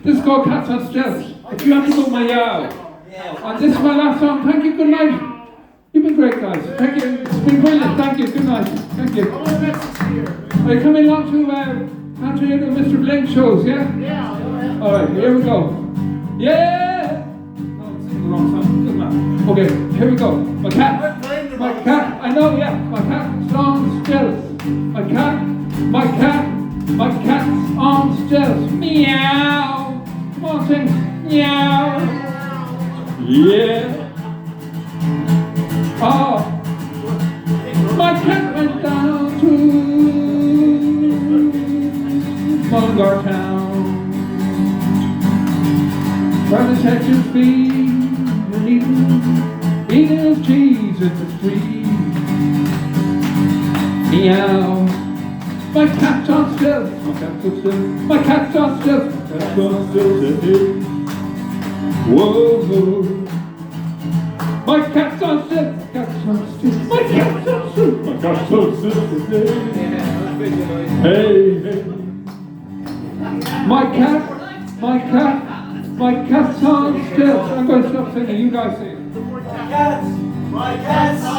This is called Cats on Stilts. If you have to go, meow. And this is my last song. Thank you. Good night. You've been great, guys. Thank you. It's been brilliant. Thank you. Good night. Thank you. Are you coming along to Anthony and Mr. Blake shows? Yeah. Yeah. All right. Here we go. Yeah. No, it's the wrong song. Doesn't matter. Okay. Here we go. My cat. I know. Yeah. My cat on stilts. My cat's on stilts. Meow. Come on, sing. Meow. Yeah. Oh. My cat went down to Mulgar Town. Trying to set his feet and eating his cheese in the street. Meow. My cat's on stilts. My cat's on stilts. My cat's on stilts. My cat's on stilts. Whoa, whoa. My cat's on stilts. My cat's on stilts. My cat's on stilts. My cat's on stilts. Hey, hey. My cat's on stilts. I'm going to stop singing. You guys sing. My cat's on